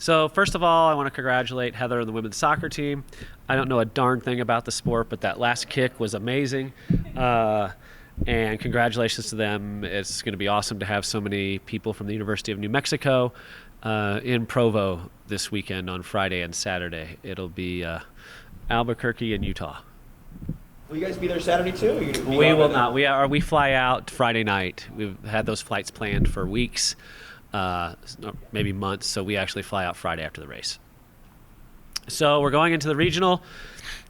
So first of all, I want to congratulate Heather and the women's soccer team. I don't know a darn thing about the sport, but that last kick was amazing. And congratulations to them. It's going to be awesome to have so many people from the University of New Mexico in Provo this weekend on Friday and Saturday. It'll be Albuquerque and Utah. Will you guys be there Saturday too? Or We will not. We fly out Friday night. We've had those flights planned for weeks, maybe months. So we actually fly out Friday after the race. So we're going into the regional.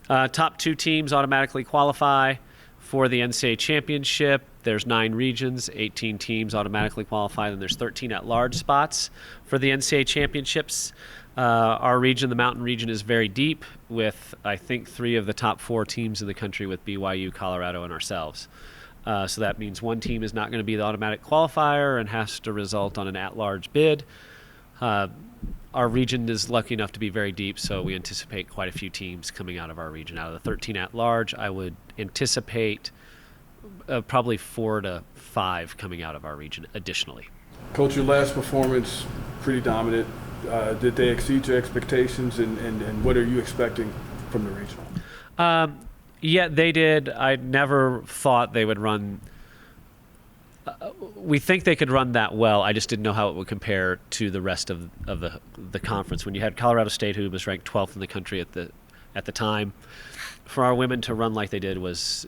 Top 2 teams automatically qualify for the NCAA championship. There's 9 regions, 18 teams automatically qualify, and there's 13 at-large spots for the NCAA championships. Our region, the Mountain region, is very deep with, I think, 3 of the top 4 teams in the country with BYU, Colorado, and ourselves. So that means one team is not going to be the automatic qualifier and has to result on an at-large bid. Our region is lucky enough to be very deep, so we anticipate quite a few teams coming out of our region. Out of the 13 at-large, I would anticipate probably 4 to 5 coming out of our region additionally. Coach, your last performance, pretty dominant. Did they exceed your expectations, and what are you expecting from the regional? Yeah, they did. I never thought they would run. We think they could run that well. I just didn't know how it would compare to the rest of the conference. When you had Colorado State, who was ranked 12th in the country at the time, for our women to run like they did was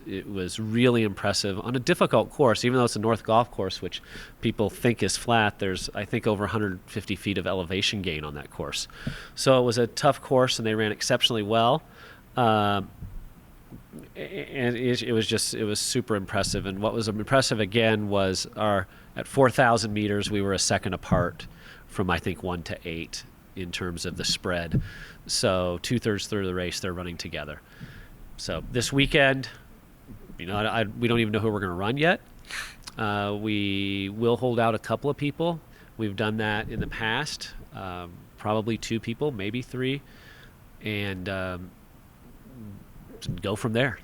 really impressive on a difficult course. Even though it's a North Golf course, which people think is flat, there's I think over 150 feet of elevation gain on that course. So it was a tough course, and they ran exceptionally well. And it was super impressive. And what was impressive again was at 4,000 meters, we were a second apart from I think 1 to 8 in terms of the spread. So 2/3 through the race, they're running together. So this weekend, we don't even know who we're going to run yet. We will hold out a couple of people. We've done that in the past, probably 2 people, maybe 3, and go from there.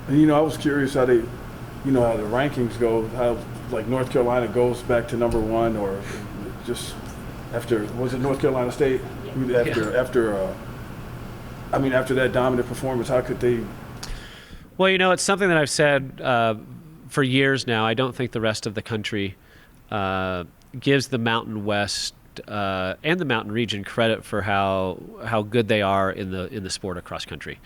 And I was curious how they, how the rankings go. How like North Carolina goes back to number 1, or just after was it North Carolina State? After that dominant performance, how could they? Well, it's something that I've said for years now. I don't think the rest of the country gives the Mountain West and the Mountain region credit for how good they are in the sport of cross country.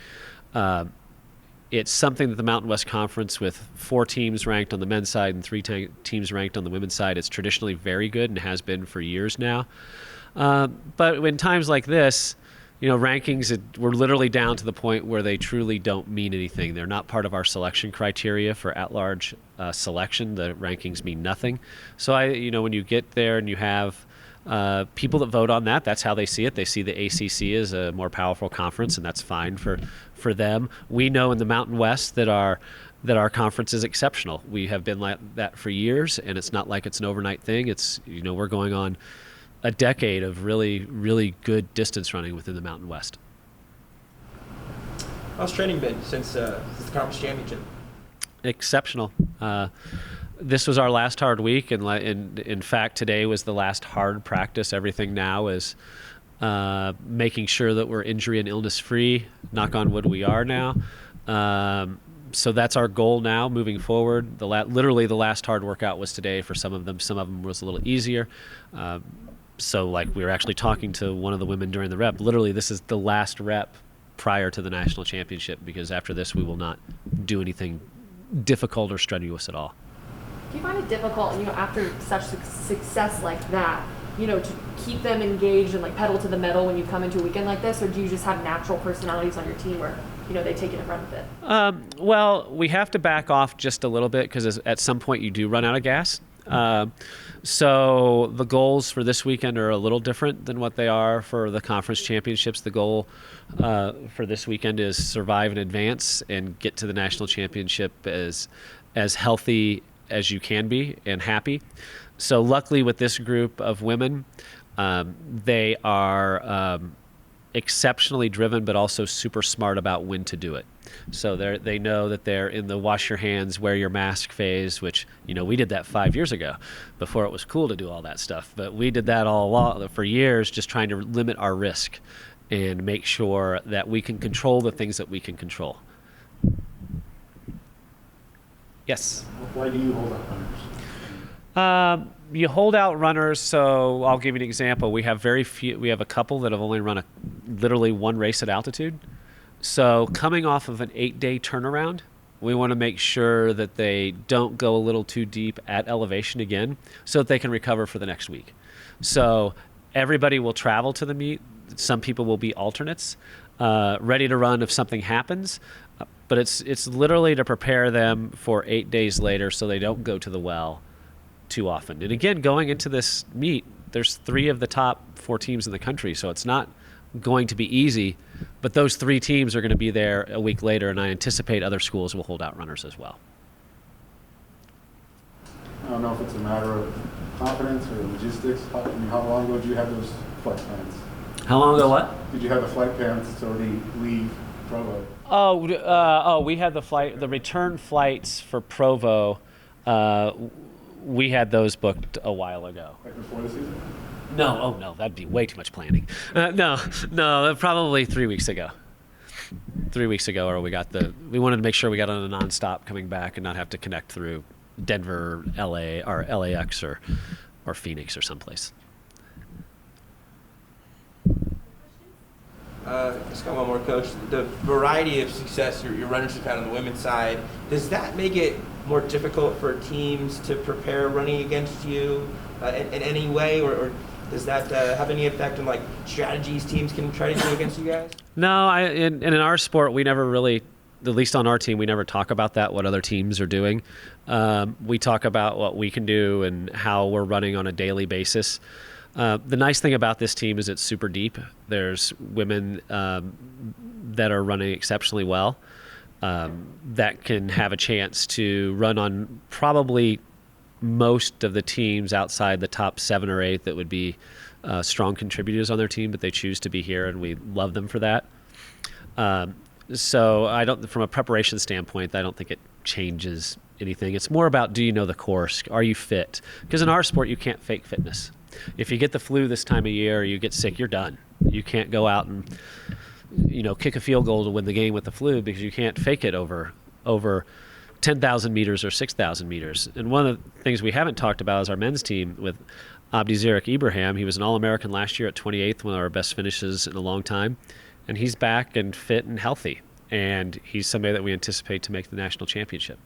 It's something that the Mountain West Conference, with 4 teams ranked on the men's side and 3 teams ranked on the women's side, it's traditionally very good and has been for years now. But in times like this, rankings, we're literally down to the point where they truly don't mean anything. They're not part of our selection criteria for at-large selection. The rankings mean nothing. So when you get there and you have people that vote on that, that's how they see it. They see the ACC as a more powerful conference, and that's fine for them. We know in the Mountain West that our conference is exceptional. We have been like that for years, and it's not like it's an overnight thing. It's we're going on a decade of really, really good distance running within the Mountain West. How's training been since the conference championship? Exceptional. This was our last hard week, and in fact, today was the last hard practice. Everything now is making sure that we're injury and illness free. Knock on wood, we are now. So that's our goal now moving forward. Literally the last hard workout was today for some of them. Some of them was a little easier. So like we were actually talking to one of the women during the rep. Literally, this is the last rep prior to the national championship, because after this we will not do anything difficult or strenuous at all. Do you find it difficult, after such success like that, to keep them engaged and pedal to the metal when you come into a weekend like this, or do you just have natural personalities on your team where they take it and run with it? Well, we have to back off just a little bit, because at some point you do run out of gas. So the goals for this weekend are a little different than what they are for the conference championships. The goal for this weekend is survive and advance and get to the national championship as healthy as you can be and happy. So luckily with this group of women, they are exceptionally driven, but also super smart about when to do it. So they know that they're in the wash your hands, wear your mask phase, which, we did that 5 years ago before it was cool to do all that stuff. But we did that all along for years, just trying to limit our risk and make sure that we can control the things that we can control. Yes? Why do you hold up runners? You hold out runners, so I'll give you an example. We have a couple that have only run literally one race at altitude. So coming off of an 8-day turnaround, we want to make sure that they don't go a little too deep at elevation again so that they can recover for the next week. So everybody will travel to the meet. Some people will be alternates, ready to run if something happens. But it's literally to prepare them for 8 days later so they don't go to the well too often. And again, going into this meet, there's 3 of the top 4 teams in the country, so it's not going to be easy, but those 3 teams are going to be there a week later, and I anticipate other schools will hold out runners as well. I don't know if it's a matter of confidence or logistics. How long ago did you have those flight plans? How long ago what? Did you have the flight plans to already leave Provo? We had the return flights for Provo. We had those booked a while ago. Like before the season? No, that'd be way too much planning. No, probably 3 weeks ago. 3 weeks ago, or we wanted to make sure we got on a nonstop coming back and not have to connect through Denver, LA, or LAX, or Phoenix, or someplace. Just got one more, Coach. The variety of success your runners have had on the women's side, does that make it more difficult for teams to prepare running against you in any way, or does that have any effect on strategies teams can try to do against you guys? No, in our sport, we never really, at least on our team, we never talk about that, what other teams are doing. We talk about what we can do and how we're running on a daily basis. The nice thing about this team is it's super deep. There's women that are running exceptionally well that can have a chance to run on probably most of the teams outside the top 7 or 8 that would be strong contributors on their team, but they choose to be here, and we love them for that. So from a preparation standpoint, I don't think it changes anything. It's more about, do you know the course? Are you fit? Because in our sport, you can't fake fitness. If you get the flu this time of year or you get sick, you're done. You can't go out and kick a field goal to win the game with the flu, because you can't fake it over 10,000 meters or 6,000 meters. And one of the things we haven't talked about is our men's team with Abdi Zarek Ibrahim. He was an All-American last year at 28th, one of our best finishes in a long time. And he's back and fit and healthy. And he's somebody that we anticipate to make the national championship.